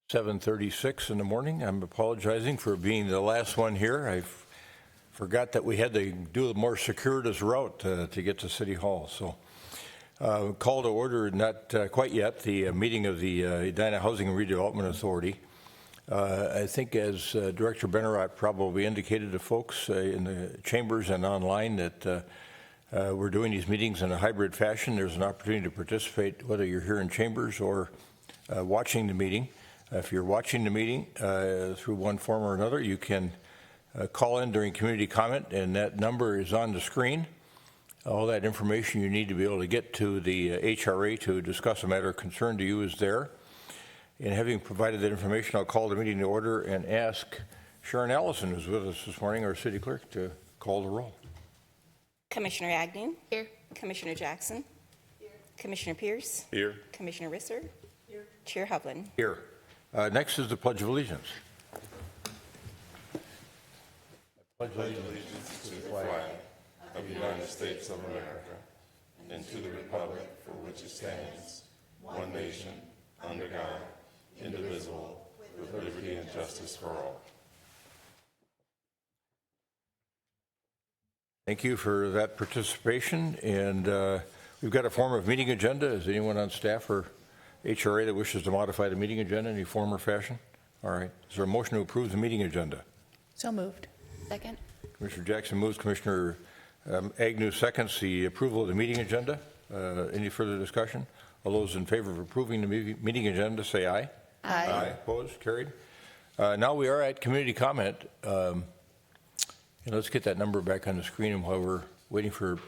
7:36 in the morning. I'm apologizing for being the last one here. I forgot that we had to do a more circuitous route to get to City Hall. So call to order, not quite yet, the meeting of the Edina Housing and Redevelopment Authority. I think as Director Benarott probably indicated to folks in the chambers and online that we're doing these meetings in a hybrid fashion. There's an opportunity to participate whether you're here in chambers or watching the meeting. If you're watching the meeting through one form or another, you can call in during community comment, and that number is on the screen. All that information you need to be able to get to the HRA to discuss a matter of concern to you is there. And having provided that information, I'll call the meeting to order and ask Sharon Allison, who's with us this morning, our city clerk, to call the roll. Commissioner Agnew? Here. Commissioner Jackson? Here. Commissioner Pierce? Here. Commissioner Risser? Here. Chair Hovland? Here. Next is the Pledge of Allegiance. I pledge allegiance to the flag of the United States of America and to the republic for which it stands, one nation, under God, indivisible, with liberty and justice for all. Thank you for that participation. And we've got a form of meeting agenda. Is anyone on staff or HRA that wishes to modify the meeting agenda in any form or fashion? All right. Is there a motion to approve the meeting agenda? So moved. Second. Commissioner Jackson moves. Commissioner Agnew seconds the approval of the meeting agenda. Any further discussion? All those in favor of approving the meeting agenda say aye. Aye. Aye. Opposed? Carried. Now we are at community comment. And let's get that number back on the screen. And while we're waiting for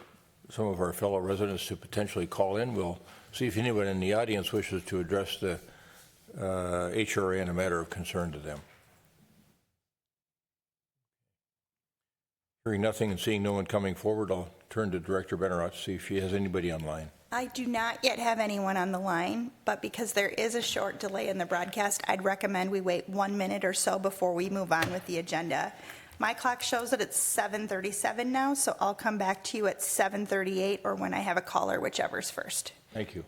some of our fellow residents to potentially call in, we'll see if anyone in the audience wishes to address the HRA in a matter of concern to them. Hearing nothing and seeing no one coming forward, I'll turn to Director Benarott to see if she has anybody online. I do not yet have anyone on the line, but because there is a short delay in the broadcast, I'd recommend we wait 1 minute or so before we move on with the agenda. My clock shows that it's 7:37 now, so I'll come back to you at 7:38 or when I have a caller, whichever's first. Thank you.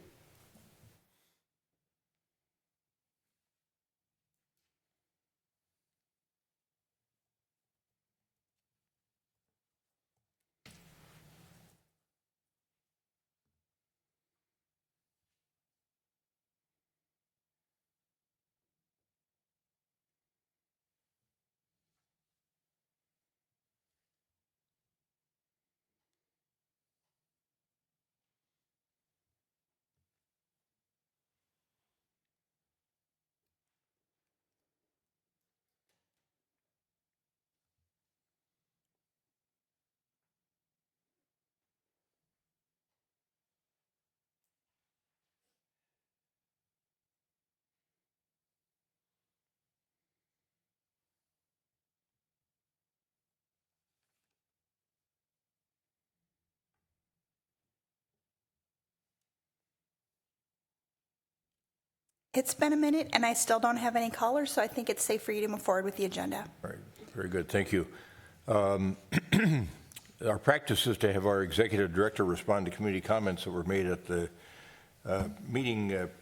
It's been a minute and I still don't have any callers, so I think it's safe for you to move forward with the agenda. All right. Very good. Thank you. Our practice is to have our executive director respond to community comments that were made at the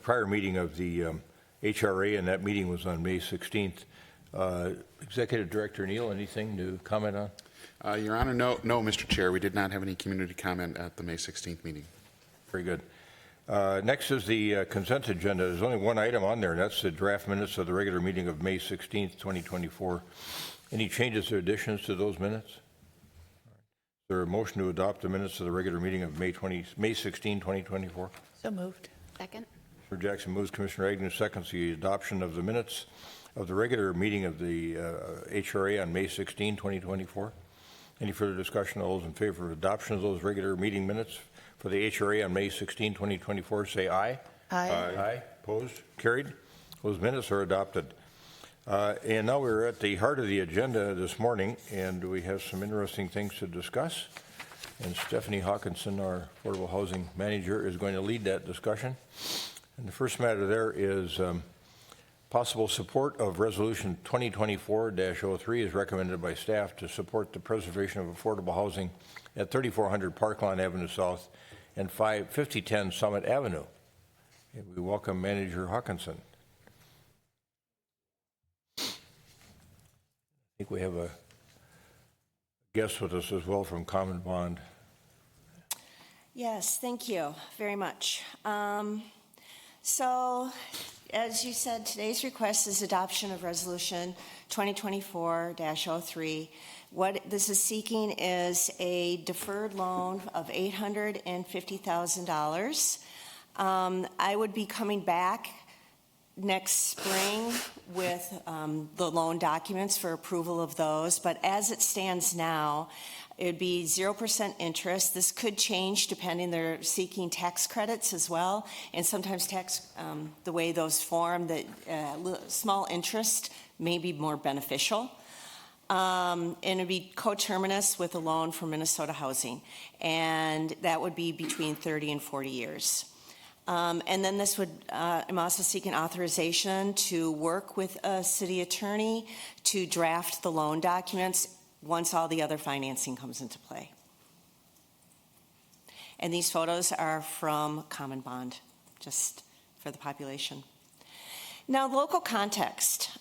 prior meeting of the HRA, and that meeting was on May 16th. Executive Director Neal, anything to comment on? Your Honor, no, Mr. Chair. We did not have any community comment at the May 16th meeting. Very good. Next is the consent agenda. There's only one item on there, and that's the draft minutes of the regular meeting of May 16th, 2024. Any changes or additions to those minutes? Is there a motion to adopt the minutes of the regular meeting of May 16, 2024? So moved. Second. Commissioner Jackson moves. Commissioner Agnew seconds the adoption of the minutes of the regular meeting of the HRA on May 16, 2024. Any further discussion? All those in favor of adoption of those regular meeting minutes for the HRA on May 16, 2024, say aye. Aye. Aye. Opposed? Carried. Those minutes are adopted. And now we're at the heart of the agenda this morning, and we have some interesting things to discuss. And Stephanie Hawkinson, our Affordable Housing Manager, is going to lead that discussion. And the first matter there is possible support of Resolution 2024-03 is recommended by staff to support the preservation of affordable housing at 3400 Parkland Avenue South and 5010 Summit Avenue. And we welcome Manager Hawkinson. think we have a guest with us as well from Common Bond. Yes, thank you very much. So, as you said, today's request is adoption of Resolution 2024-03. What this is seeking is a deferred loan of $850,000. I would be coming back next spring with the loan documents for approval of those, but as it stands now, it would be 0% interest. This could change depending, they're seeking tax credits as well, and sometimes the way those form, that small interest may be more beneficial. And it would be coterminous with a loan from Minnesota Housing, and that would be between 30 and 40 years. And then this would, I'm also seeking authorization to work with a city attorney to draft the loan documents once all the other financing comes into play. And these photos are from Common Bond, just for the population. Now, local context.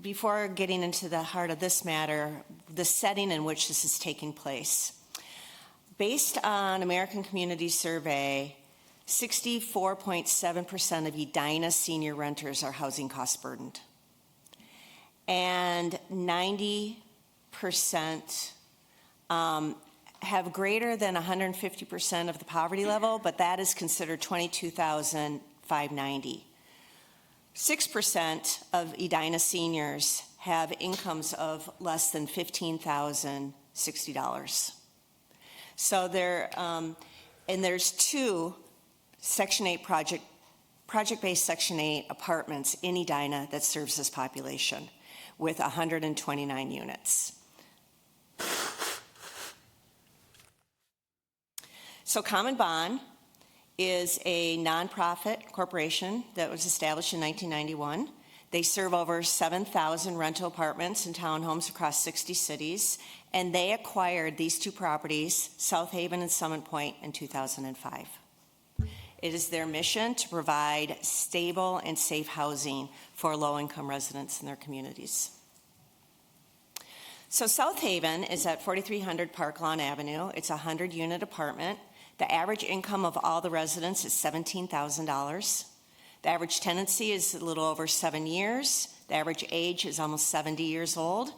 Before getting into the heart of this matter, the setting in which this is taking place. Based on American Community Survey, 64.7% of Edina senior renters are housing cost burdened. And 90% have greater than 150% of the poverty level, but that is considered $22,590. 6% of Edina seniors have incomes of less than $15,060. So there's two Section 8 project-based Section 8 apartments in Edina that serves this population with 129 units. So Common Bond is a nonprofit corporation that was established in 1991. They serve over 7,000 rental apartments and townhomes across 60 cities, and they acquired these two properties, South Haven and Summit Point, in 2005. It is their mission to provide stable and safe housing for low-income residents in their communities. So South Haven is at 4300 Park Lawn Avenue. It's a 100-unit apartment. The average income of all the residents is $17,000. The average tenancy is a little over 7 years. The average age is almost 70 years old.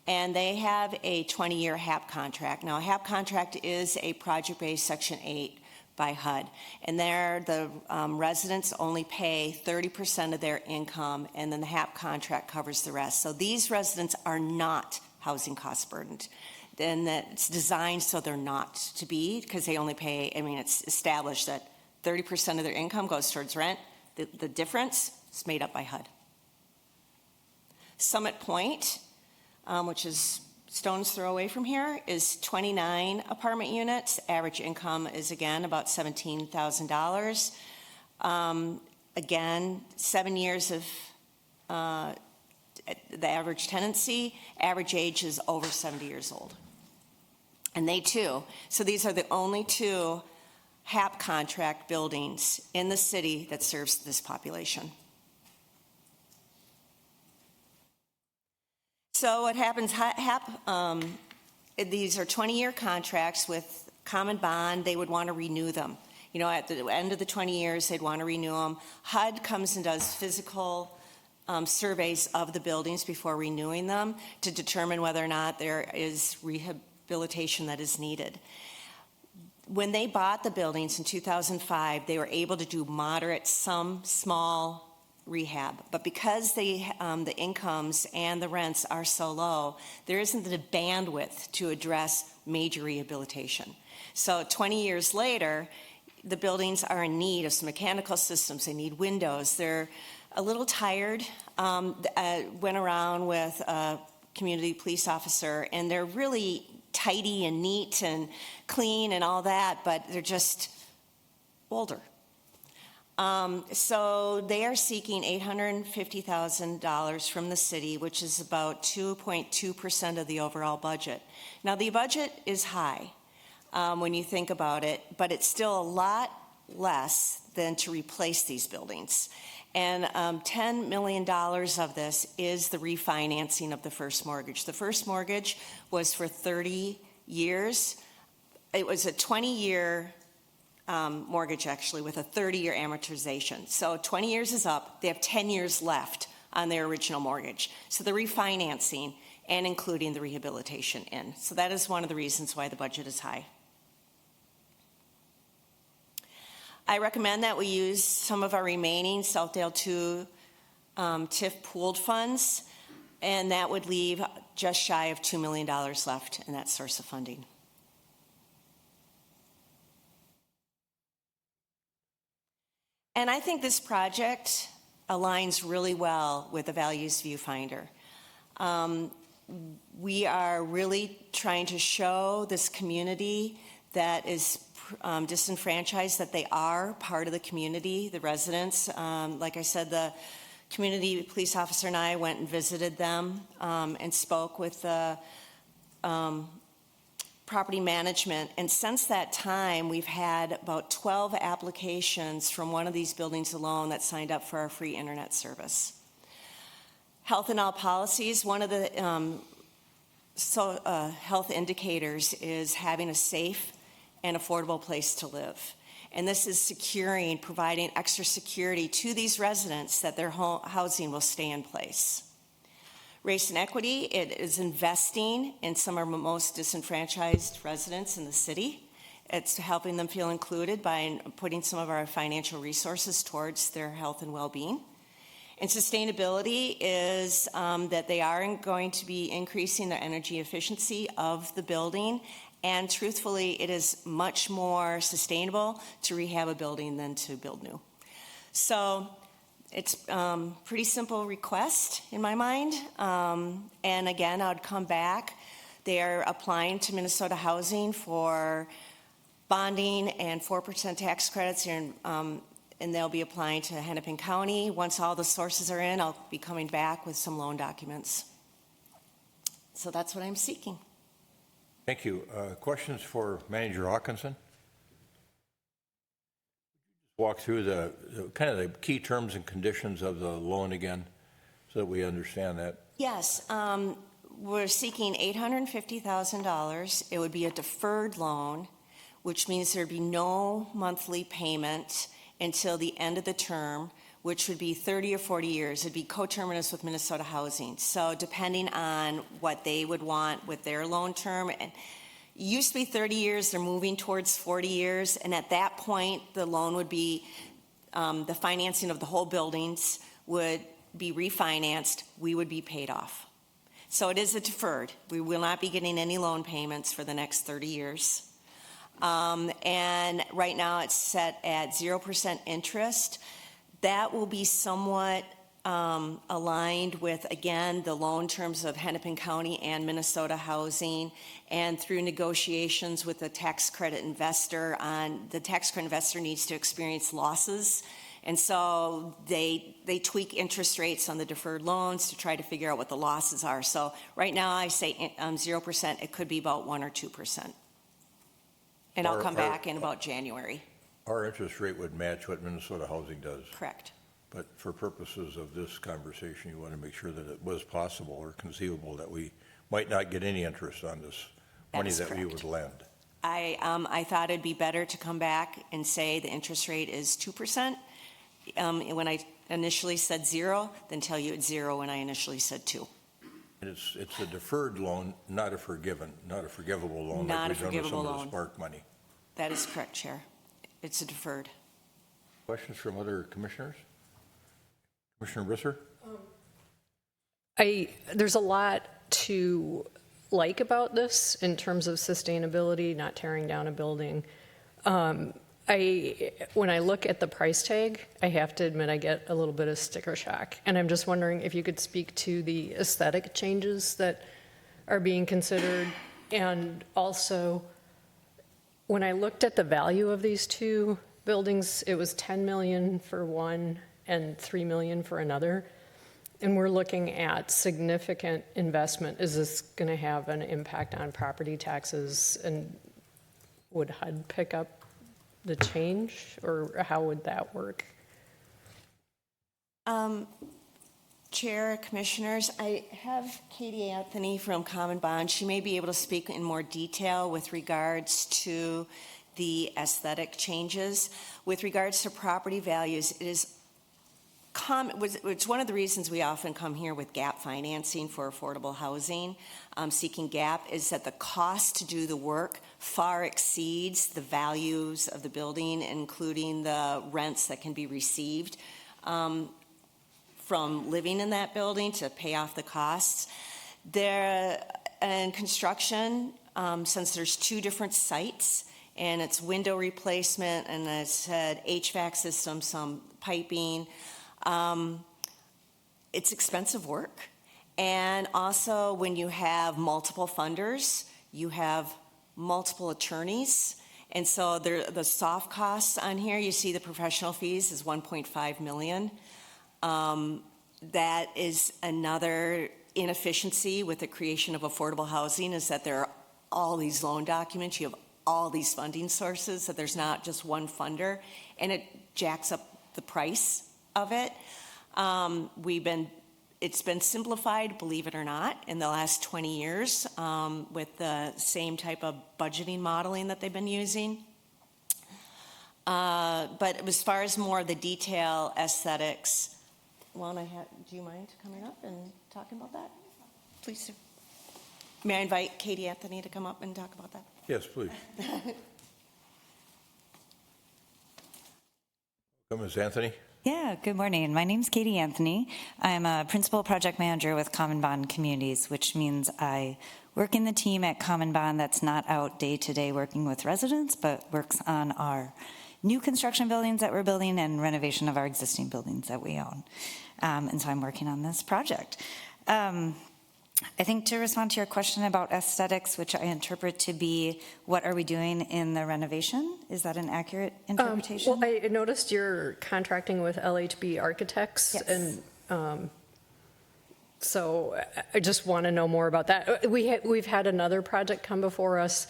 And they have a 20-year HAP contract. Now, a HAP contract is a project-based Section 8 by HUD. And there, the residents only pay 30% of their income, and then the HAP contract covers the rest. So these residents are not housing cost burdened. Then it's designed so they're not to be, because they only pay, it's established that 30% of their income goes towards rent. The difference is made up by HUD. Summit Point, which is stone's throw away from here, is 29 apartment units. Average income is, again, about $17,000. Again, 7 years of the average tenancy. Average age is over 70 years old. And they too, so these are the only two HAP contract buildings in the city that serves this population. So what happens, HAP, these are 20-year contracts with Common Bond. They would want to renew them. At the end of the 20 years, they'd want to renew them. HUD comes and does physical surveys of the buildings before renewing them to determine whether or not there is rehabilitation that is needed. When they bought the buildings in 2005, they were able to do moderate, some small rehab, but because the incomes and the rents are so low, there isn't the bandwidth to address major rehabilitation. So 20 years later, the buildings are in need of some mechanical systems. They need windows. They're a little tired. Went around with a community police officer, and they're really tidy and neat and clean and all that, but they're just older. So they are seeking $850,000 from the city, which is about 2.2% of the overall budget. Now, the budget is high when you think about it, but it's still a lot less than to replace these buildings. And $10 million of this is the refinancing of the first mortgage. The first mortgage was for 30 years. It was a 20-year mortgage, actually, with a 30-year amortization. So 20 years is up. They have 10 years left on their original mortgage. So the refinancing and including the rehabilitation in. So that is one of the reasons why the budget is high. I recommend that we use some of our remaining Southdale 2 TIF pooled funds, and that would leave just shy of $2 million left in that source of funding. And I think this project aligns really well with the Values Viewfinder. We are really trying to show this community that is disenfranchised that they are part of the community, the residents. Like I said, the community police officer and I went and visited them and spoke with the property management. And since that time, we've had about 12 applications from one of these buildings alone that signed up for our free internet service. Health in all policies, one of the health indicators is having a safe and affordable place to live. And this is securing, providing extra security to these residents that their housing will stay in place. Race and equity, it is investing in some of our most disenfranchised residents in the city. It's helping them feel included by putting some of our financial resources towards their health and well-being. And sustainability is that they are going to be increasing their energy efficiency of the building. And truthfully, it is much more sustainable to rehab a building than to build new. So it's a pretty simple request in my mind. And again, I would come back. They are applying to Minnesota Housing for bonding and 4% tax credits, and they'll be applying to Hennepin County. Once all the sources are in, I'll be coming back with some loan documents. So that's what I'm seeking. Thank you. Questions for Manager Hawkinson? Walk through the kind of the key terms and conditions of the loan again so that we understand that. Yes, we're seeking $850,000. It would be a deferred loan, which means there'd be no monthly payment until the end of the term, which would be 30 or 40 years. It'd be coterminous with Minnesota Housing. So depending on what they would want with their loan term, and it used to be 30 years, they're moving towards 40 years, and at that point, the loan would be, the financing of the whole buildings would be refinanced, we would be paid off. So it is a deferred. We will not be getting any loan payments for the next 30 years. And right now it's set at 0% interest. That will be somewhat aligned with, again, the loan terms of Hennepin County and Minnesota Housing, and through negotiations with the tax credit investor the tax credit investor needs to experience losses. And so they tweak interest rates on the deferred loans to try to figure out what the losses are. So right now I say 0%, it could be about 1 or 2%. And I'll come back in about January. Our interest rate would match what Minnesota Housing does. Correct. But for purposes of this conversation, you want to make sure that it was possible or conceivable that we might not get any interest on this money that we would lend. I thought it'd be better to come back and say the interest rate is 2%. When I initially said 0, than tell you it's 0 when I initially said 2. And it's a deferred loan, not a forgivable loan. Not like a we've done with some forgivable of loan. the Spark money. That is correct, Chair. It's a deferred. Questions from other commissioners? Commissioner Risser? There's a lot to like about this in terms of sustainability, not tearing down a building. When I look at the price tag, I have to admit I get a little bit of sticker shock. And I'm just wondering if you could speak to the aesthetic changes that are being considered. And also, when I looked at the value of these two buildings, it was $10 million for one and $3 million for another. And we're looking at significant investment. Is this going to have an impact on property taxes? And would HUD pick up the change, or how would that work? Chair, Commissioners, I have Katie Anthony from Common Bond. She may be able to speak in more detail with regards to the aesthetic changes. With regards to property values, it is it's one of the reasons we often come here with gap financing for affordable housing, seeking gap, is that the cost to do the work far exceeds the values of the building, including the rents that can be received from living in that building to pay off the costs. In construction, since there's two different sites, and it's window replacement, and as I said, HVAC system, some piping, it's expensive work. And also, when you have multiple funders, you have multiple attorneys. And so the soft costs on here, you see the professional fees is $1.5 million. That is another inefficiency with the creation of affordable housing, is that there are all these loan documents, you have all these funding sources, that there's not just one funder, and it jacks up the price of it. It's been simplified, believe it or not, in the last 20 years with the same type of budgeting modeling that they've been using. But as far as more of the detail aesthetics, do you mind coming up and talking about that? Please do. May I invite Katie Anthony to come up and talk about that? Yes, please. Welcome, Ms. Anthony. Yeah, good morning. My name's Katie Anthony. I'm a principal project manager with Common Bond Communities, which means I work in the team at Common Bond that's not out day to day working with residents, but works on our new construction buildings that we're building and renovation of our existing buildings that we own. And so I'm working on this project. I think to respond to your question about aesthetics, which I interpret to be what are we doing in the renovation, is that an accurate interpretation? Well, I noticed you're contracting with LHB Architects, Yes. and so I just want to know more about that. We've had another project come before us.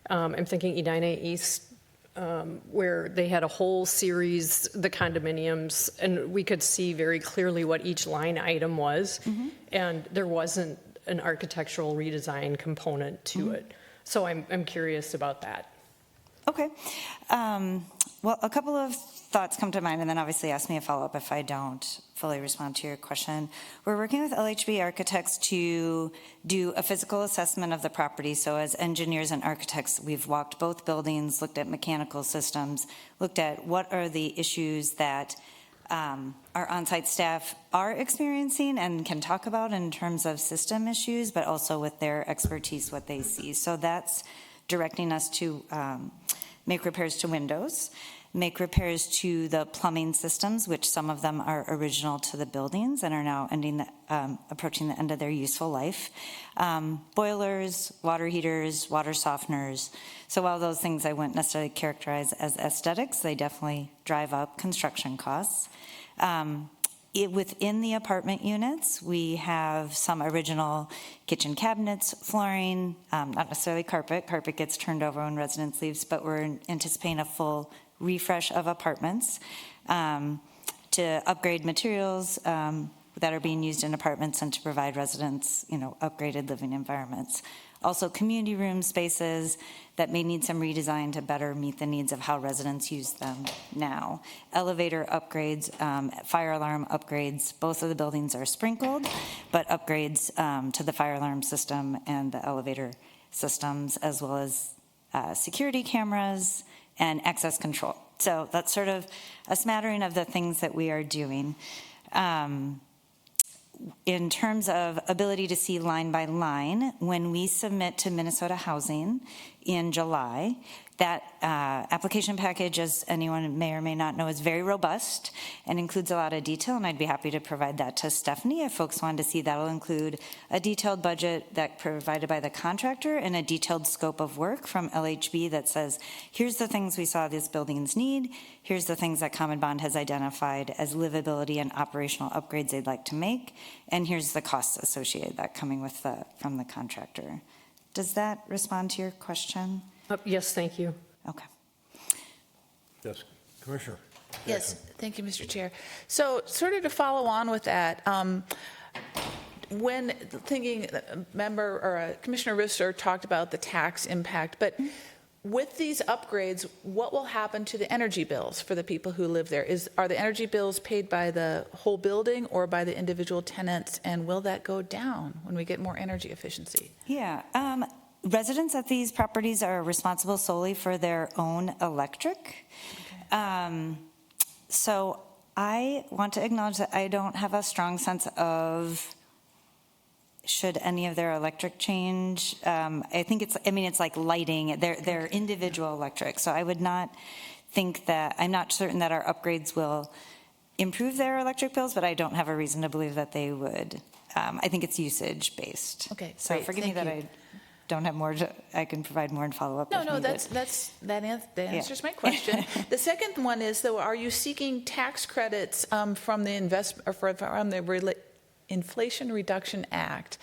I'm thinking Edina East, where they had a whole series, the condominiums, and we could see very clearly what each line item was, and there wasn't an architectural redesign component to it. So I'm curious about that. Okay. Well, a couple of thoughts come to mind, and then obviously ask me a follow-up if I don't fully respond to your question. We're working with LHB Architects to do a physical assessment of the property. So as engineers and architects, we've walked both buildings, looked at mechanical systems, looked at what are the issues that our on-site staff are experiencing and can talk about in terms of system issues, but also with their expertise, what they see. So that's directing us to make repairs to windows, make repairs to the plumbing systems, which some of them are original to the buildings and are now approaching the end of their useful life. Boilers, water heaters, water softeners. So while those things I wouldn't necessarily characterize as aesthetics, they definitely drive up construction costs. Within the apartment units, we have some original kitchen cabinets, flooring, not necessarily carpet. Carpet gets turned over when residents leave, but we're anticipating a full refresh of apartments to upgrade materials that are being used in apartments and to provide residents, upgraded living environments. Also, community room spaces that may need some redesign to better meet the needs of how residents use them now. Elevator upgrades, fire alarm upgrades. Both of the buildings are sprinkled, but upgrades to the fire alarm system and the elevator systems, as well as security cameras and access control. So that's sort of a smattering of the things that we are doing. In terms of ability to see line by line, when we submit to Minnesota Housing in July, that application package, as anyone may or may not know, is very robust and includes a lot of detail, and I'd be happy to provide that to Stephanie if folks wanted to see. That'll include a detailed budget that provided by the contractor and a detailed scope of work from LHB that says, here's the things we saw these buildings need, here's the things that Common Bond has identified as livability and operational upgrades they'd like to make, and here's the costs associated that coming with from the contractor. Does that respond to your question? Yes, thank you. Okay. Yes, Commissioner. Yes, Jackson. thank you, Mr. Chair. So sort of to follow on with that, when thinking, Commissioner Risser talked about the tax impact, but with these upgrades, what will happen to the energy bills for the people who live there? Are the energy bills paid by the whole building or by the individual tenants, and will that go down when we get more energy efficiency? Yeah, residents at these properties are responsible solely for their own electric. So I want to acknowledge that I don't have a strong sense of should any of their electric change. I think it's like lighting, they're individual electric. So I would not think that, I'm not certain that our upgrades will improve their electric bills, but I don't have a reason to believe that they would. I think it's usage based. Okay, So great, forgive me thank that you. I don't have more, I can provide more and follow up. No, if no, needed. that answers my question. The second one is, though, are you seeking tax credits from the Inflation Reduction Act,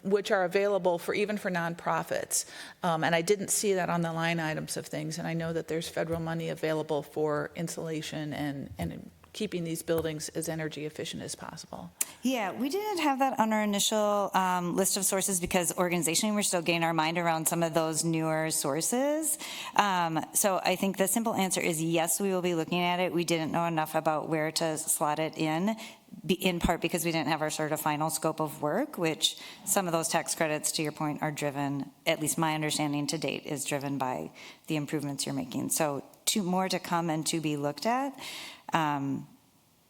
which are available even for nonprofits? And I didn't see that on the line items of things, and I know that there's federal money available for insulation and keeping these buildings as energy efficient as possible. Yeah, we didn't have that on our initial list of sources because organizationally we're still getting our mind around some of those newer sources. So I think the simple answer is yes, we will be looking at it. We didn't know enough about where to slot it in part because we didn't have our sort of final scope of work, which some of those tax credits, to your point, are driven, at least my understanding to date, is driven by the improvements you're making. So more to come and to be looked at.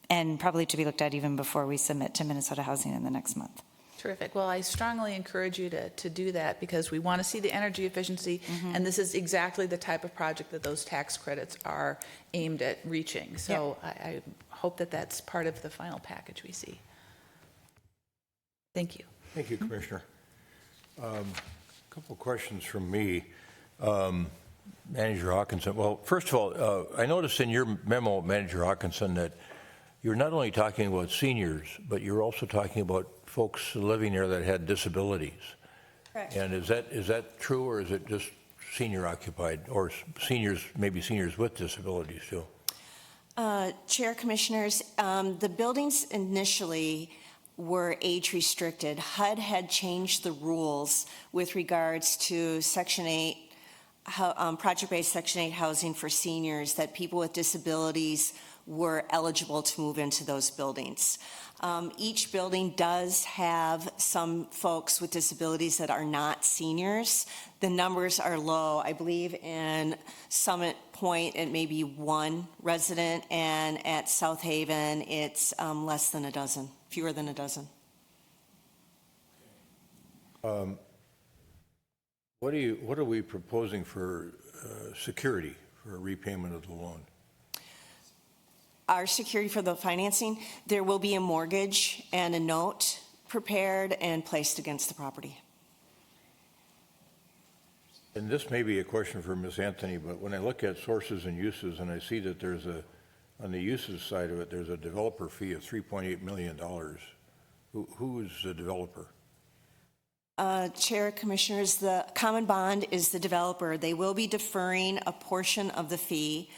And probably to be looked at even before we submit to Minnesota Housing in the next month. Terrific. Well, I strongly encourage you to do that because we want to see the energy efficiency, and this is exactly the type of project that those tax credits are aimed at reaching. So I hope that that's part of the final package we see. Thank you. Thank you, Commissioner. A couple of questions from me. Manager Hawkinson, well, first of all, I noticed in your memo, Manager Hawkinson, that you're not only talking about seniors, but you're also talking about folks living there that had disabilities. Correct. And is that true, or is it just senior occupied, or seniors, maybe seniors with disabilities too? Chair, Commissioners, the buildings initially were age restricted. HUD had changed the rules with regards to Section 8, project-based Section 8 housing for seniors, that people with disabilities were eligible to move into those buildings. Each building does have some folks with disabilities that are not seniors. The numbers are low. I believe in Summit Point it may be one resident, and at South Haven it's less than a dozen, fewer than a dozen. What are we proposing for security for repayment of the loan? Our security for the financing, there will be a mortgage and a note prepared and placed against the property. And this may be a question for Ms. Anthony, but when I look at sources and uses, and I see that there's on the uses side of it, there's a developer fee of $3.8 million. Who is the developer? Chair, Commissioners, the Common Bond is the developer. They will be deferring a portion of the fee.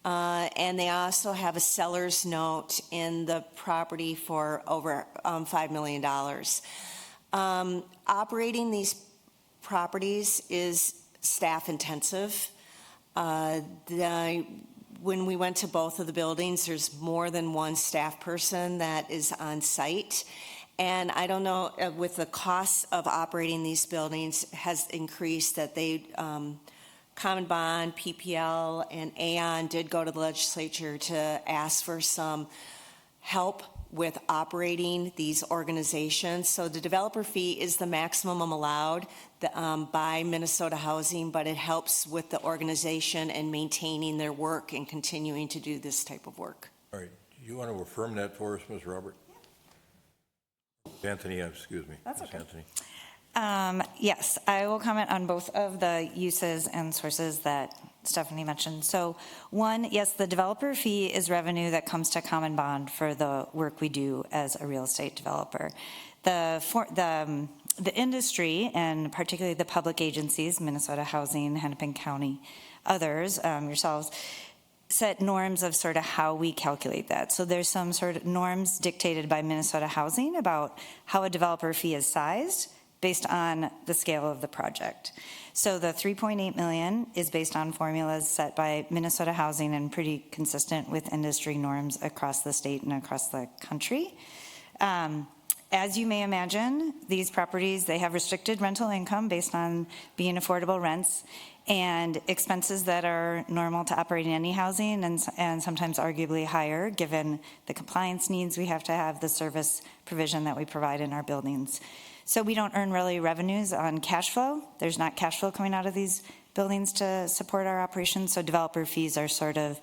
And they also have a seller's note in the property for over $5 million. Operating these properties is staff intensive. When we went to both of the buildings, there's more than one staff person that is on site. And I don't know, with the cost of operating these buildings has increased, that they Common Bond, PPL, and Aon did go to the legislature to ask for some help with operating these organizations. So the developer fee is the maximum allowed by Minnesota Housing, but it helps with the organization and maintaining their work and continuing to do this type of work. All right. Do you want to affirm that for us, Ms. Robert? Anthony, excuse me. That's Ms. okay. Anthony. Yes, I will comment on both of the uses and sources that Stephanie mentioned. So one, yes, the developer fee is revenue that comes to Common Bond for the work we do as a real estate developer. The industry, and particularly the public agencies, Minnesota Housing, Hennepin County, others, yourselves, set norms of sort of how we calculate that. So there's some sort of norms dictated by Minnesota Housing about how a developer fee is sized based on the scale of the project. So the 3.8 million is based on formulas set by Minnesota Housing and pretty consistent with industry norms across the state and across the country. As you may imagine, these properties, they have restricted rental income based on being affordable rents and expenses that are normal to operating any housing and sometimes arguably higher given the compliance needs we have to have, the service provision that we provide in our buildings. So we don't earn really revenues on cash flow. There's not cash flow coming out of these buildings to support our operations. So developer fees are sort of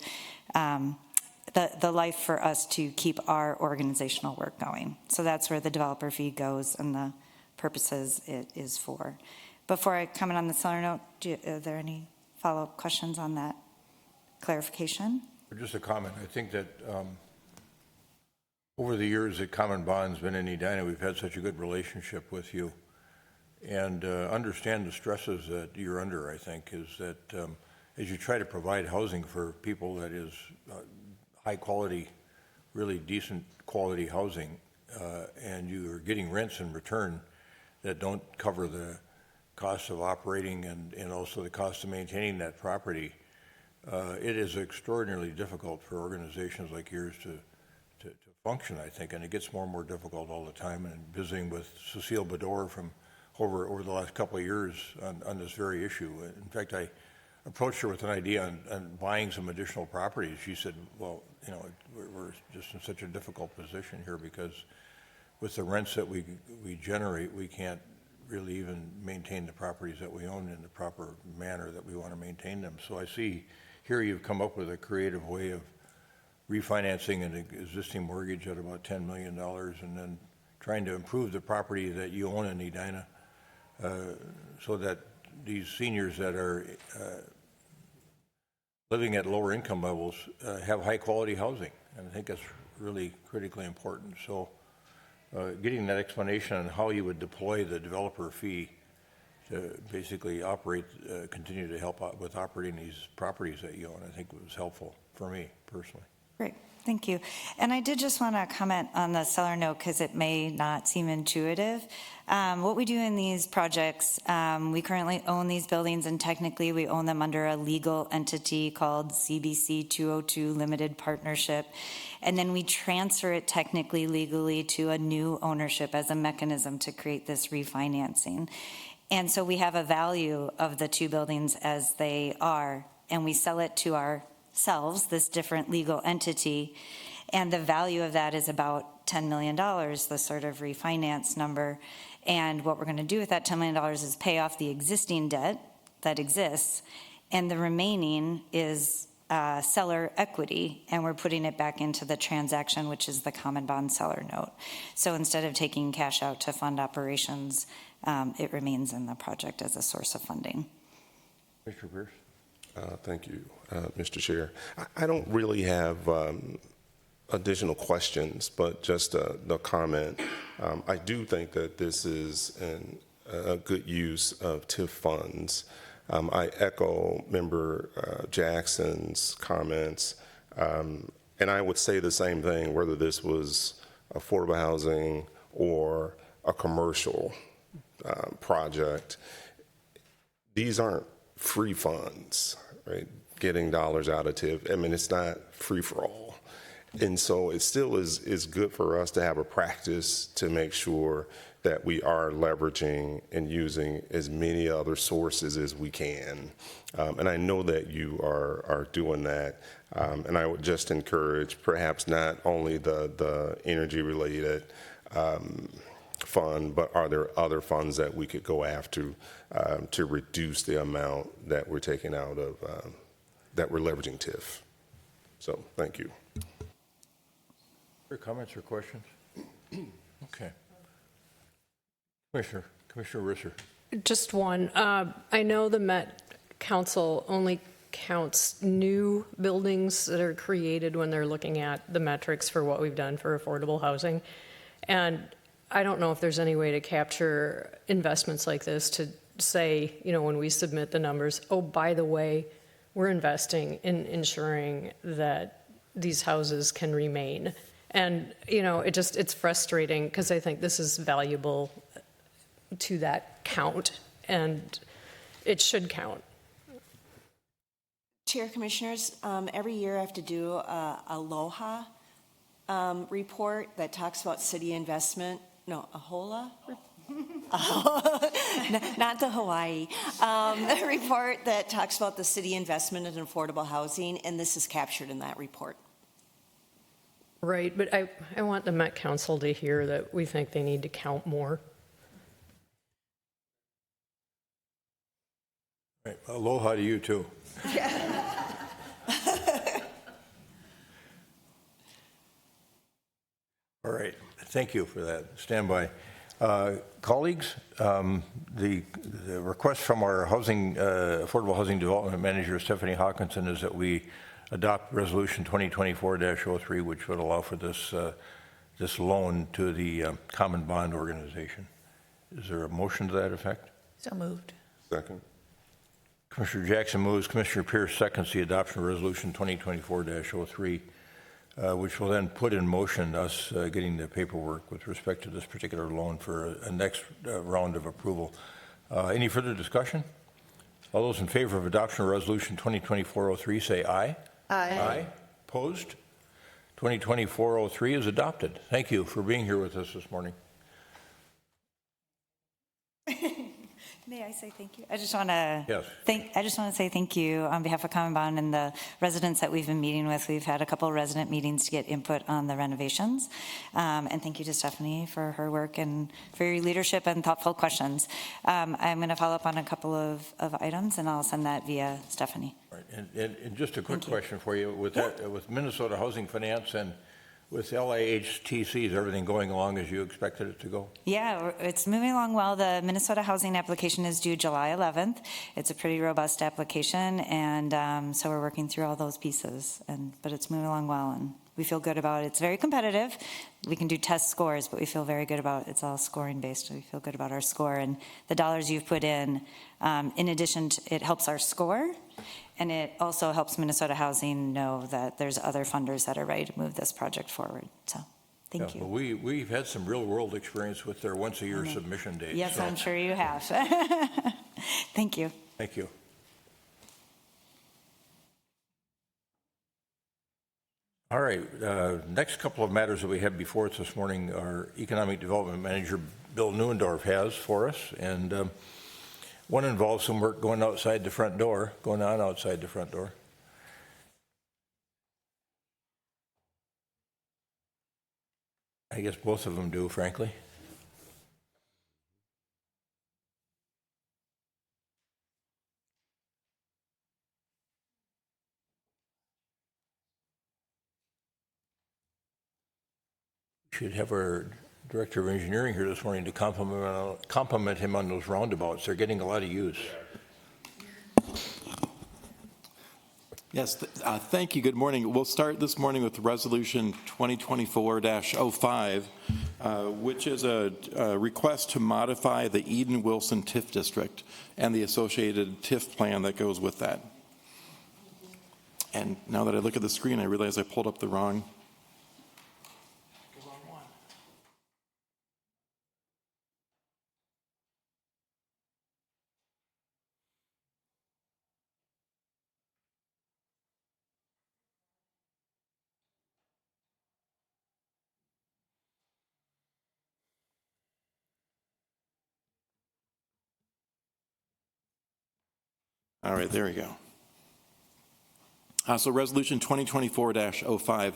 the life for us to keep our organizational work going. So that's where the developer fee goes and the purposes it is for. Before I comment on the seller note, are there any follow-up questions on that clarification? Just a comment. I think that over the years that Common Bond's been in Edina, we've had such a good relationship with you, and understand the stresses that you're under. I think is that as you try to provide housing for people that is high quality, really decent quality housing, and you are getting rents in return that don't cover the cost of operating and also the cost of maintaining that property, it is extraordinarily difficult for organizations like yours to function, I think, and it gets more and more difficult all the time. And visiting with Cecile Bador from over the last couple of years on this very issue. In fact, I approached her with an idea on buying some additional properties. She said, well, you know, we're just in such a difficult position here because with the rents that we generate, we can't really even maintain the properties that we own in the proper manner that we want to maintain them. So I see here you've come up with a creative way of refinancing an existing mortgage at about $10 million and then trying to improve the property that you own in Edina so that these seniors that are living at lower income levels have high quality housing. And I think that's really critically important. So getting that explanation on how you would deploy the developer fee to basically operate, continue to help out with operating these properties that you own, I think was helpful for me personally. Great, thank you. And I did just want to comment on the seller note because it may not seem intuitive. What we do in these projects, we currently own these buildings and technically we own them under a legal entity called CBC 202 Limited Partnership. And then we transfer it technically legally to a new ownership as a mechanism to create this refinancing. And so we have a value of the two buildings as they are, and we sell it to ourselves, this different legal entity, and the value of that is about $10 million, the sort of refinance number. And what we're going to do with that $10 million is pay off the existing debt that exists, and the remaining is seller equity, and we're putting it back into the transaction, which is the common bond seller note. So instead of taking cash out to fund operations, it remains in the project as a source of funding. Mr. Pierce? Thank you, Mr. Chair. I don't really have additional questions, but just the comment. I do think that this is a good use of TIF funds. I echo Member Jackson's comments, and I would say the same thing, whether this was affordable housing or a commercial project. These aren't free funds, right? Getting dollars out of TIF. I mean, it's not free for all. And so it still is good for us to have a practice to make sure that we are leveraging and using as many other sources as we can. And I know that you are doing that. And I would just encourage perhaps not only the energy related fund, but are there other funds that we could go after to reduce the amount that we're taking out of, that we're leveraging TIF? So thank you. Other comments or questions? Okay. Commissioner Risser. Just one. I know the Met Council only counts new buildings that are created when they're looking at the metrics for what we've done for affordable housing. And I don't know if there's any way to capture investments like this to say, you know, when we submit the numbers, oh, by the way, we're investing in ensuring that these houses can remain. And, it's frustrating because I think this is valuable to that count, and it should count. Chair, Commissioners, every year I have to do a Aloha report that talks about city investment. No, AHOLA? Not the Hawaii. A report that talks about the city investment in affordable housing, and this is captured in that report. Right, but I want the Met Council to hear that we think they need to count more. Right. Aloha to you, too. All right, thank you for that. Stand by. Colleagues, the request from our Affordable Housing Development Manager, Stephanie Hawkinson, is that we adopt Resolution 2024-03, which would allow for this loan to the Common Bond Organization. Is there a motion to that effect? So moved. Second. Commissioner Jackson moves. Commissioner Pierce seconds the adoption of Resolution 2024-03, which will then put in motion us getting the paperwork with respect to this particular loan for a next round of approval. Any further discussion? All those in favor of adoption of Resolution 2024-03 say aye. Aye. Opposed? 2024-03 is adopted. Thank you for being here with us this morning. May I say thank you? I just want to Yes. say thank you on behalf of Common Bond and the residents that we've been meeting with. We've had a couple of resident meetings to get input on the renovations. And thank you to Stephanie for her work and for your leadership and thoughtful questions. I'm going to follow up on a couple of items, and I'll send that via Stephanie. Right. And just a quick question for you. With that, with Minnesota Housing Finance and with LIHTC, is everything going along as you expected it to go? Yeah, it's moving along well. The Minnesota housing application is due July 11th. It's a pretty robust application, and so we're working through all those pieces. But it's moving along well, and we feel good about it. It's very competitive. We can do test scores, but we feel very good about it. It's all scoring based. We feel good about our score, and the dollars you've put in addition to it helps our score. And it also helps Minnesota Housing know that there's other funders that are ready to move this project forward. So, thank you. Well, we've had some real-world experience with their once-a-year submission date. Yes, so. I'm sure you have. Thank you. Thank you. All right, next couple of matters that we have before us this morning, our Economic Development Manager, Bill Neuendorf, has for us. And one involves some work going on outside the front door. I guess both of them do, frankly. We should have our Director of Engineering here this morning to compliment him on those roundabouts. They're getting a lot of use. Yes, thank you. Good morning. We'll start this morning with Resolution 2024-05, which is a request to modify the Eden-Wilson TIF district and the associated TIF plan that goes with that. And now that I look at the screen, I realize I pulled up the wrong one. All right, there we go. So Resolution 2024-05.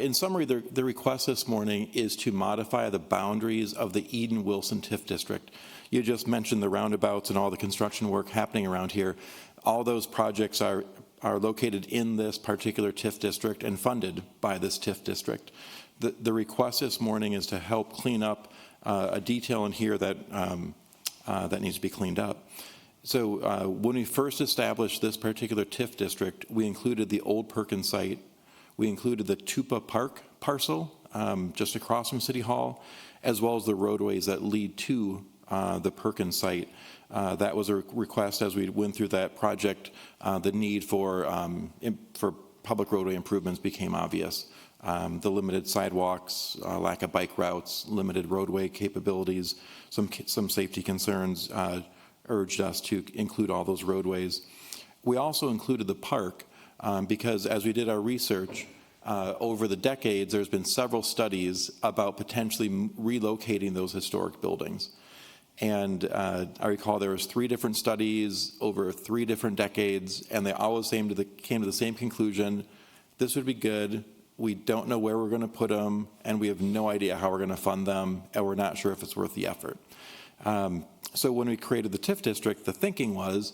In summary, the request this morning is to modify the boundaries of the Eden-Wilson TIF district. You just mentioned the roundabouts and all the construction work happening around here. All those projects are located in this particular TIF district and funded by this TIF district. The request this morning is to help clean up a detail in here that needs to be cleaned up. So when we first established this particular TIF district, we included the old Perkins site. We included the Tupa Park parcel just across from City Hall, as well as the roadways that lead to the Perkins site. That was a request as we went through that project. The need for public roadway improvements became obvious. The limited sidewalks, lack of bike routes, limited roadway capabilities, some safety concerns urged us to include all those roadways. We also included the park because as we did our research, over the decades, there's been several studies about potentially relocating those historic buildings. And I recall there was 3 different studies over 3 different decades, and they always came to the same conclusion: this would be good. We don't know where we're going to put them, and we have no idea how we're going to fund them, and we're not sure if it's worth the effort. So when we created the TIF district, the thinking was,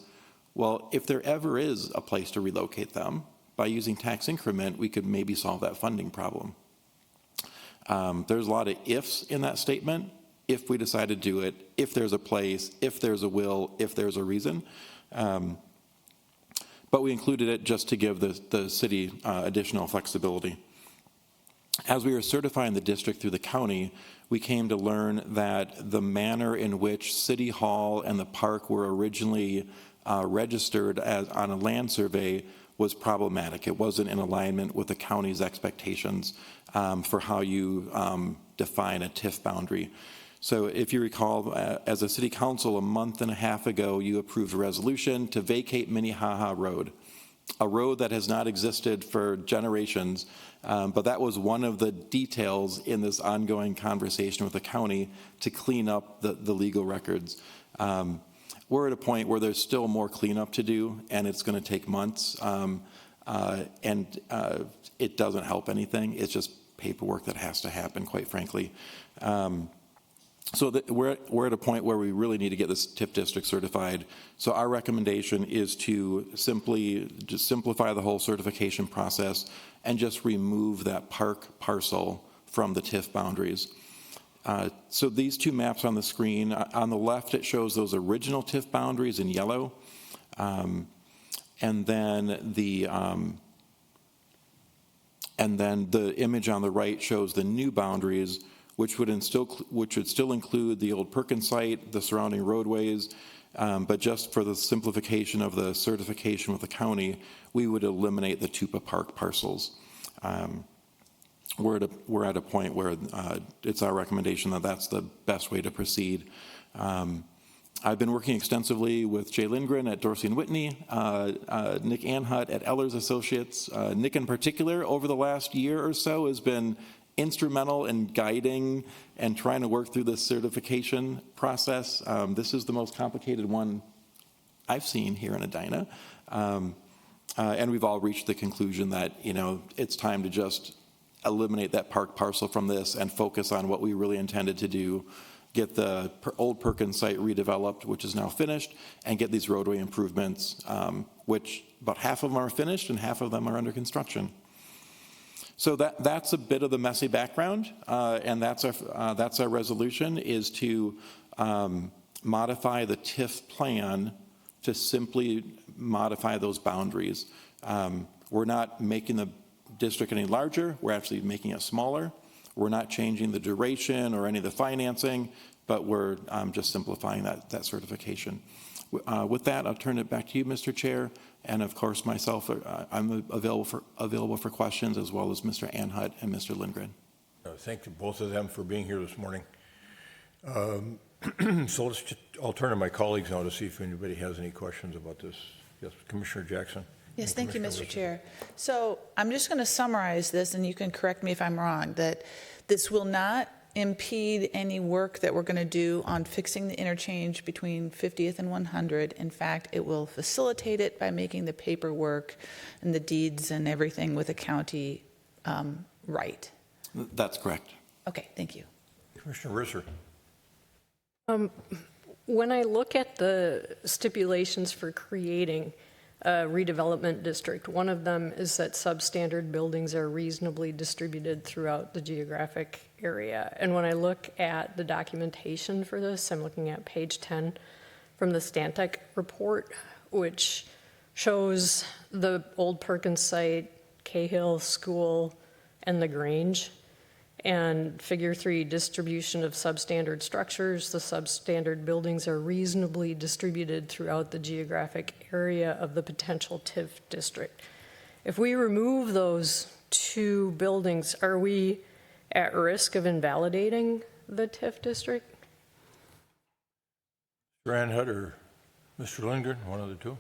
well, if there ever is a place to relocate them, by using tax increment, we could maybe solve that funding problem. There's a lot of ifs in that statement. If we decide to do it, if there's a place, if there's a will, if there's a reason. But we included it just to give the city additional flexibility. As we were certifying the district through the county, we came to learn that the manner in which City Hall and the park were originally registered on a land survey was problematic. It wasn't in alignment with the county's expectations for how you define a TIF boundary. So if you recall, as a city council a month and a half ago, you approved a resolution to vacate Minnehaha Road, a road that has not existed for generations, but that was one of the details in this ongoing conversation with the county to clean up the legal records. We're at a point where there's still more cleanup to do, and it's going to take months, and it doesn't help anything. It's just paperwork that has to happen, quite frankly. So we're at a point where we really need to get this TIF district certified. So our recommendation is to simply just simplify the whole certification process and just remove that park parcel from the TIF boundaries. So these 2 maps on the screen, on the left it shows those original TIF boundaries in yellow, and then the image on the right shows the new boundaries, which would still include the old Perkins site, the surrounding roadways, but just for the simplification of the certification with the county, we would eliminate the Tupa Park parcels. We're at a point where it's our recommendation that that's the best way to proceed. I've been working extensively with Jay Lindgren at Dorsey & Whitney, Nick Anhut at Ellers Associates. Nick in particular, over the last year or so, has been instrumental in guiding and trying to work through this certification process. This is the most complicated one I've seen here in Edina. And we've all reached the conclusion that, it's time to just eliminate that park parcel from this and focus on what we really intended to do, get the old Perkins site redeveloped, which is now finished, and get these roadway improvements, which about half of them are finished and half of them are under construction. So that's a bit of the messy background, and that's our resolution, is to modify the TIF plan to simply modify those boundaries. We're not making the district any larger, we're actually making it smaller. We're not changing the duration or any of the financing, but we're just simplifying that certification. With that, I'll turn it back to you, Mr. Chair, and of course myself. I'm available for questions, as well as Mr. Anhut and Mr. Lindgren. Thank you both of them for being here this morning. So I'll turn to my colleagues now to see if anybody has any questions about this. Yes, Commissioner Jackson. Yes, thank you, Mr. Chair. So I'm just going to summarize this, and you can correct me if I'm wrong, that this will not impede any work that we're going to do on fixing the interchange between 50th and 100. In fact, it will facilitate it by making the paperwork and the deeds and everything with the county right. That's correct. Okay, thank you. Commissioner Risser. When I look at the stipulations for creating a redevelopment district, one of them is that substandard buildings are reasonably distributed throughout the geographic area. And when I look at the documentation for this, I'm looking at page 10 from the Stantec report, which shows the old Perkins site, Cahill School, and the Grange. And figure 3, distribution of substandard structures. The substandard buildings are reasonably distributed throughout the geographic area of the potential TIF district. If we remove those 2 buildings, are we at risk of invalidating the TIF district? Mr. Anhut or Mr. Lindgren, one of the two.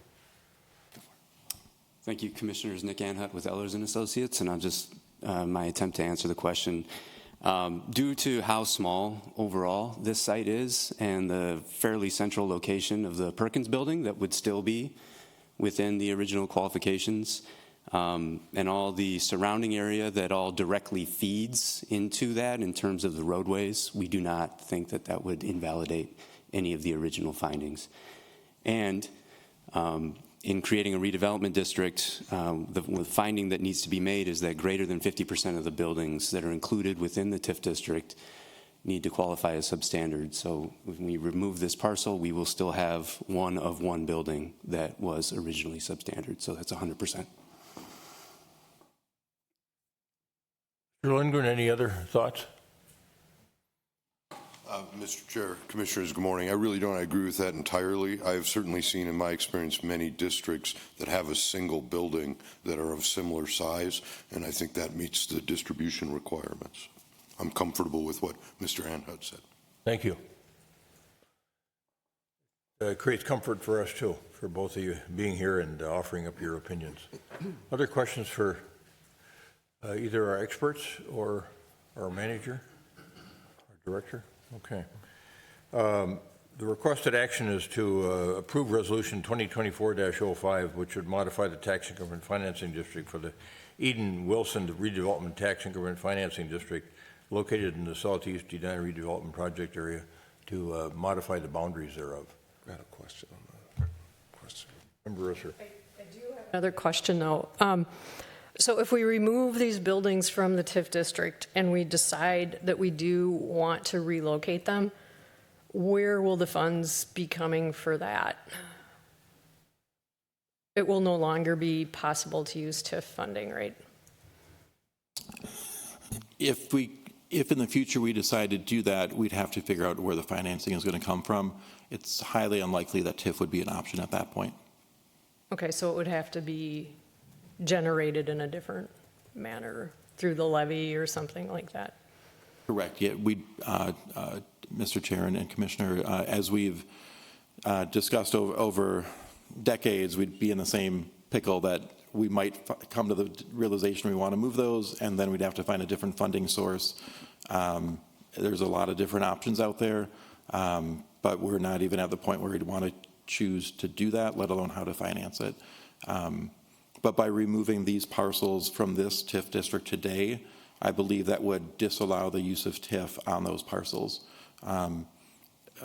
Thank you, Commissioners. Nick Anhut with Ehlers and Associates, and I'll just my attempt to answer the question. Due to how small overall this site is and the fairly central location of the Perkins building that would still be within the original qualifications, and all the surrounding area that all directly feeds into that in terms of the roadways, we do not think that that would invalidate any of the original findings. And in creating a redevelopment district, the finding that needs to be made is that greater than 50% of the buildings that are included within the TIF district need to qualify as substandard. So when we remove this parcel, we will still have one of one building that was originally substandard. So that's 100%. Mr. Lindgren, any other thoughts? Mr. Chair, Commissioners, good morning. I really don't agree with that entirely. I have certainly seen in my experience many districts that have a single building that are of similar size, and I think that meets the distribution requirements. I'm comfortable with what Mr. Anhut said. Thank you. It creates comfort for us too, for both of you being here and offering up your opinions. Other questions for either our experts or our manager, our director? Okay. The requested action is to approve Resolution 2024-05, which would modify the tax increment financing district for the Eden-Wilson Redevelopment Tax Increment Financing District located in the Southeast Edina Redevelopment Project area to modify the boundaries thereof. I had a question on that. Member Risser. I do have another question, though. So if we remove these buildings from the TIF district and we decide that we do want to relocate them, where will the funds be coming for that? It will no longer be possible to use TIF funding, right? If in the future we decide to do that, we'd have to figure out where the financing is going to come from. It's highly unlikely that TIF would be an option at that point. Okay, so it would have to be generated in a different manner through the levy or something like that. Correct. Yeah, Mr. Chair and Commissioner, as we've discussed over decades, we'd be in the same pickle that we might come to the realization we want to move those, and then we'd have to find a different funding source. There's a lot of different options out there, but we're not even at the point where we'd want to choose to do that, let alone how to finance it. But by removing these parcels from this TIF district today, I believe that would disallow the use of TIF on those parcels. I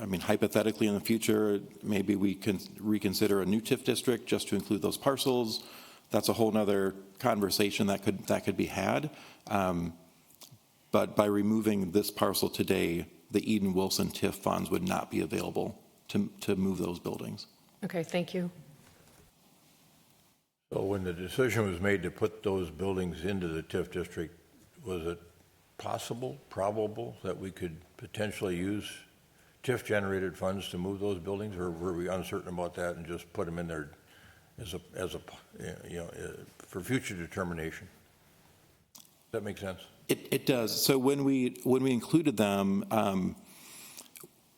mean, hypothetically in the future, maybe we can reconsider a new TIF district just to include those parcels. That's a whole nother conversation that could be had. But by removing this parcel today, the Eden-Wilson TIF funds would not be available to move those buildings. Okay, thank you. So when the decision was made to put those buildings into the TIF district, was it possible, probable, that we could potentially use TIF-generated funds to move those buildings, or were we uncertain about that and just put them in there as a for future determination? Does that make sense? It does. So when we included them,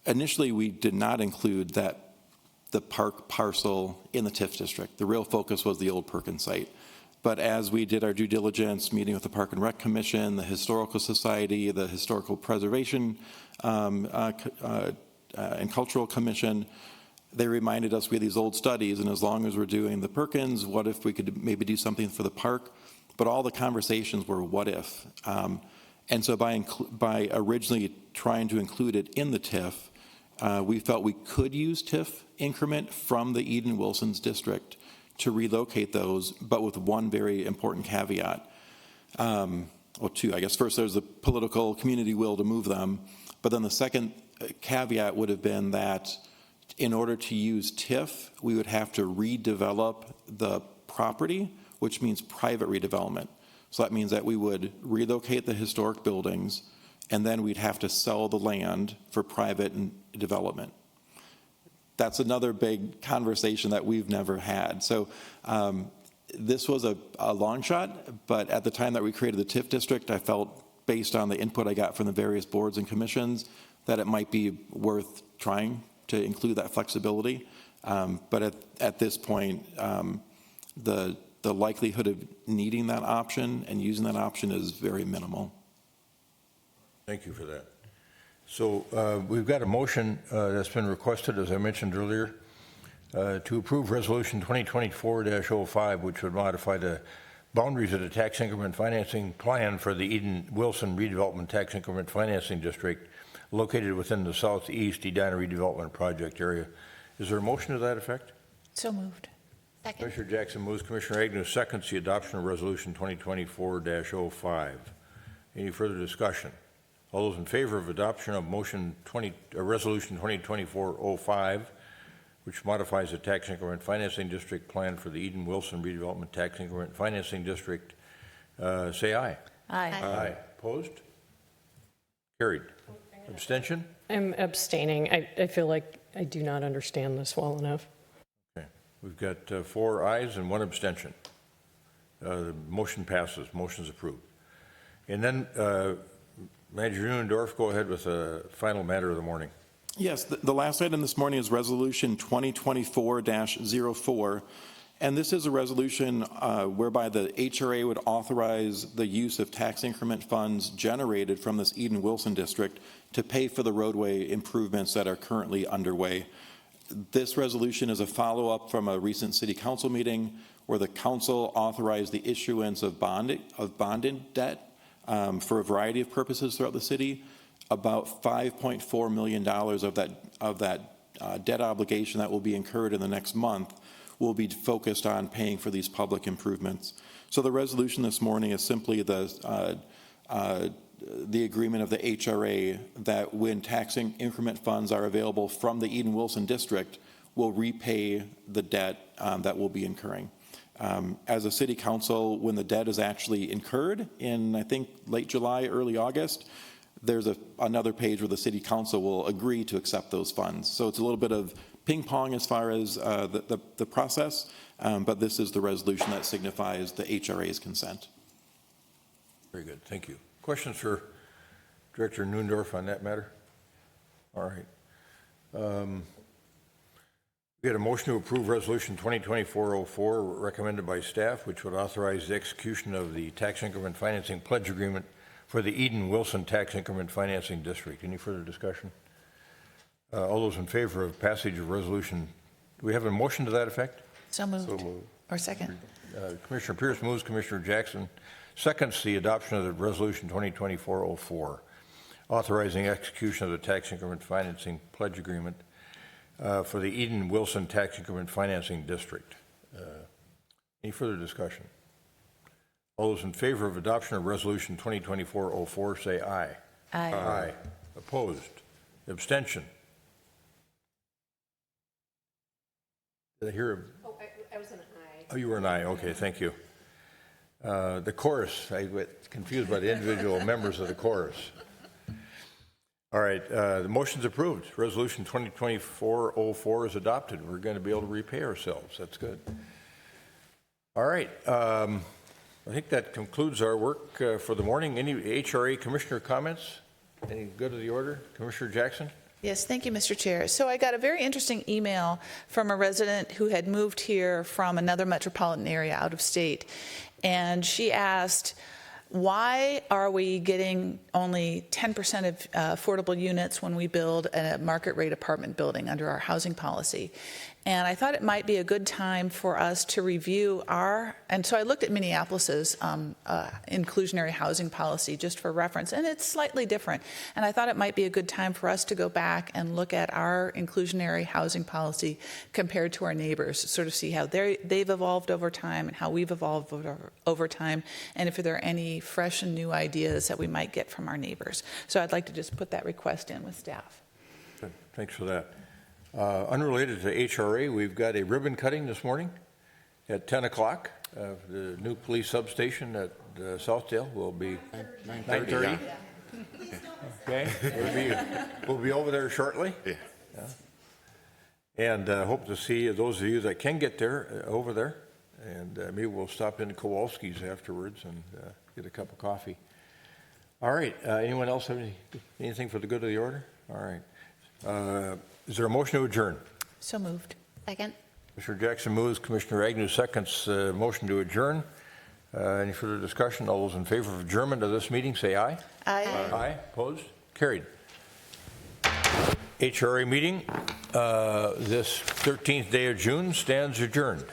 initially we did not include the park parcel in the TIF district. The real focus was the old Perkins site. But as we did our due diligence, meeting with the Park and Rec Commission, the Historical Society, the Historical Preservation and Cultural Commission, they reminded us we had these old studies, and as long as we're doing the Perkins, what if we could maybe do something for the park? But all the conversations were what if. And so by originally trying to include it in the TIF, we felt we could use TIF increment from the Eden-Wilson's district to relocate those, but with one very important caveat. Well, two, I guess. First, there's the political community will to move them, but then the second caveat would have been that in order to use TIF, we would have to redevelop the property, which means private redevelopment. So that means that we would relocate the historic buildings, and then we'd have to sell the land for private development. That's another big conversation that we've never had. So this was a long shot, but at the time that we created the TIF district, I felt, based on the input I got from the various boards and commissions, that it might be worth trying to include that flexibility. But at this point, the likelihood of needing that option and using that option is very minimal. Thank you for that. So we've got a motion that's been requested, as I mentioned earlier, to approve Resolution 2024-05, which would modify the boundaries of the tax increment financing plan for the Eden-Wilson Redevelopment Tax Increment Financing District located within the Southeast Edina Redevelopment Project area. Is there a motion to that effect? So moved. Second. Commissioner Jackson moves, Commissioner Agnew seconds the adoption of Resolution 2024-05. Any further discussion? All those in favor of adoption of Resolution 2024-05, which modifies the tax increment financing district plan for the Eden-Wilson Redevelopment Tax Increment Financing District, say aye. Aye. Aye. Opposed? Carried. Abstention? I'm abstaining. I feel like I do not understand this well enough. Okay. We've got 4 ayes and 1 abstention. The motion passes. Motion's approved. And then, Manager Newendorf, go ahead with the final matter of the morning. Yes, the last item this morning is Resolution 2024-04, and this is a resolution whereby the HRA would authorize the use of tax increment funds generated from this Eden-Wilson district to pay for the roadway improvements that are currently underway. This resolution is a follow-up from a recent city council meeting where the council authorized the issuance of bonded debt for a variety of purposes throughout the city. About $5.4 million of that debt obligation that will be incurred in the next month will be focused on paying for these public improvements. So the resolution this morning is simply the agreement of the HRA that when tax increment funds are available from the Eden-Wilson district, will repay the debt that we'll be incurring. As a city council, when the debt is actually incurred in, I think, late July, early August, there's another page where the city council will agree to accept those funds. So it's a little bit of ping pong as far as the process, but this is the resolution that signifies the HRA's consent. Very good. Thank you. Questions for Director Newendorf on that matter? All right. We had a motion to approve Resolution 2024-04 recommended by staff, which would authorize the execution of the tax increment financing pledge agreement for the Eden-Wilson Tax Increment Financing District. Any further discussion? All those in favor of passage of resolution, do we have a motion to that effect? So moved. Or second. Commissioner Pierce moves, Commissioner Jackson seconds the adoption of the Resolution 2024-04, authorizing execution of the tax increment financing pledge agreement for the Eden-Wilson Tax Increment Financing District. Any further discussion? All those in favor of adoption of Resolution 2024-04 say aye. Aye. Aye. Opposed? Abstention? Did I hear? I was an aye. Oh, you were an aye. Okay, thank you. The chorus, I get confused by the individual members of the chorus. All right, the motion's approved. Resolution 2024-04 is adopted. We're going to be able to repay ourselves. That's good. All right. I think that concludes our work for the morning. Any HRA commissioner comments? Any good of the order? Commissioner Jackson? Yes, thank you, Mr. Chair. So I got a very interesting email from a resident who had moved here from another metropolitan area out of state. And she asked, why are we getting only 10% of affordable units when we build a market rate apartment building under our housing policy? And I thought it might be a good time for us to review and so I looked at Minneapolis's inclusionary housing policy just for reference, and it's slightly different. And I thought it might be a good time for us to go back and look at our inclusionary housing policy compared to our neighbors, sort of see how they've evolved over time and how we've evolved over time, and if there are any fresh and new ideas that we might get from our neighbors. So I'd like to just put that request in with staff. Good. Thanks for that. Unrelated to HRA, we've got a ribbon cutting this morning at 10 o'clock of the new police substation at Southdale will be 9:30. 9:30. Okay, we'll be over there shortly. Yeah. And hope to see those of you that can get there, over there. And maybe we'll stop in Kowalski's afterwards and get a cup of coffee. All right, anyone else have anything for the good of the order? All right. Is there a motion to adjourn? So moved. Second. Commissioner Jackson moves, Commissioner Agnew seconds motion to adjourn. Any further discussion? All those in favor of adjournment of this meeting, say aye. Aye. Aye. Opposed? Carried. HRA meeting, this 13th day of June stands adjourned.